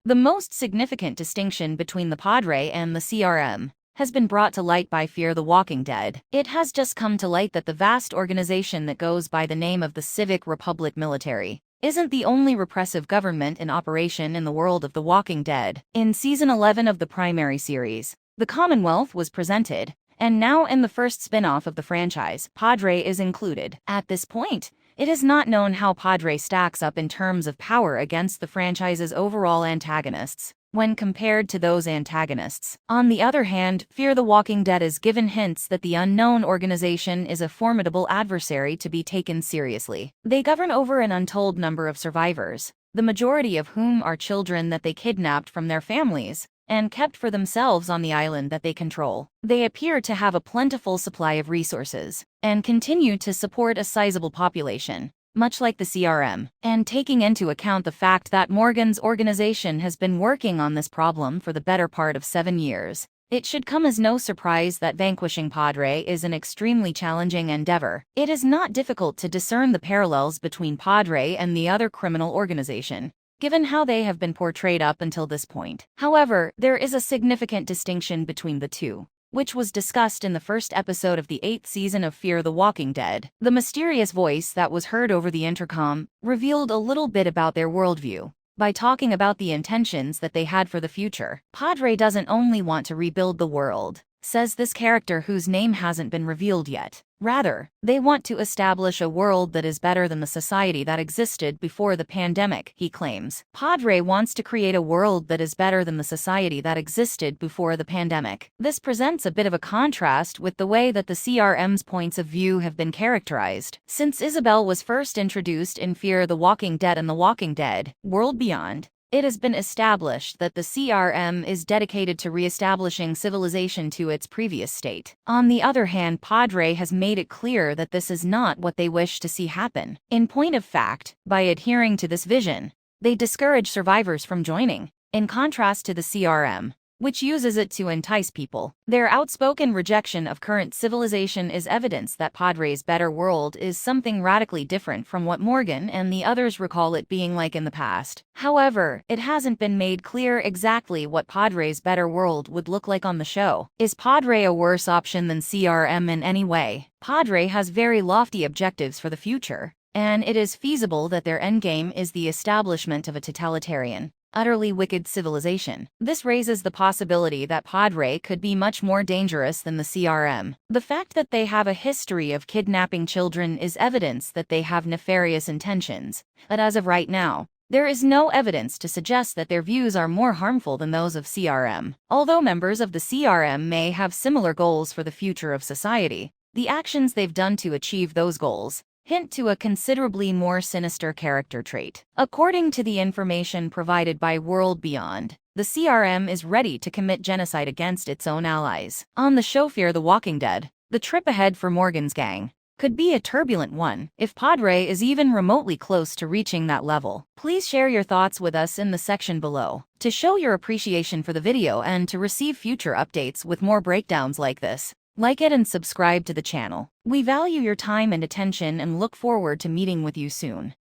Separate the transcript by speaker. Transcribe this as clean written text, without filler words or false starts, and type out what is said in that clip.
Speaker 1: The most significant distinction between the PADRE and the CRM has been brought to light by Fear the Walking Dead. It has just come to light that the vast organization that goes by the name of the Civic Republic Military isn't the only repressive government in operation in the world of The Walking Dead. In Season 11 of the primary series, the Commonwealth was presented, and now in the first spin-off of the franchise, PADRE is included. At this point, it is not known how PADRE stacks up in terms of power against the franchise's overall antagonists when compared to those antagonists. On the other hand, Fear the Walking Dead is given hints that the unknown organization is a formidable adversary to be taken seriously. They govern over an untold number of survivors, the majority of whom are children that they kidnapped from their families and kept for themselves on the island that they control. They appear to have a plentiful supply of resources and continue to support a sizable population, much like the CRM. And taking into account the fact that Morgan's organization has been working on this problem for the better part of 7 years, it should come as no surprise that vanquishing PADRE is an extremely challenging endeavor. It is not difficult to discern the parallels between PADRE and the other criminal organization, given how they have been portrayed up until this point. However, there is a significant distinction between the two, which was discussed in the first episode of the 8th season of Fear the Walking Dead. The mysterious voice that was heard over the intercom revealed a little bit about their worldview by talking about the intentions that they had for the future. PADRE doesn't only want to rebuild the world, says this character whose name hasn't been revealed yet. Rather, they want to establish a world that is better than the society that existed before the pandemic, he claims. PADRE wants to create a world that is better than the society that existed before the pandemic. This presents a bit of a contrast with the way that the CRM's points of view have been characterized. Since Isabel was first introduced in Fear the Walking Dead and The Walking Dead: World Beyond, it has been established that the CRM is dedicated to re-establishing civilization to its previous state. On the other hand, PADRE has made it clear that this is not what they wish to see happen. In point of fact, by adhering to this vision, they discourage survivors from joining, in contrast to the CRM, which uses it to entice people. Their outspoken rejection of current civilization is evidence that PADRE's better world is something radically different from what Morgan and the others recall it being like in the past. However, it hasn't been made clear exactly what PADRE's better world would look like on the show. Is PADRE a worse option than CRM in any way? PADRE has very lofty objectives for the future, and it is feasible that their endgame is the establishment of a totalitarian, utterly wicked civilization. This raises the possibility that PADRE could be much more dangerous than the CRM. The fact that they have a history of kidnapping children is evidence that they have nefarious intentions, but as of right now, there is no evidence to suggest that their views are more harmful than those of CRM. Although members of the CRM may have similar goals for the future of society, the actions they've done to achieve those goals hint to a considerably more sinister character trait. According to the information provided by World Beyond, the CRM is ready to commit genocide against its own allies. On the show Fear the Walking Dead, the trip ahead for Morgan's gang could be a turbulent one if PADRE is even remotely close to reaching that level. Please share your thoughts with us in the section below. To show your appreciation for the video and to receive future updates with more breakdowns like this, like it and subscribe to the channel. We value your time and attention and look forward to meeting with you soon.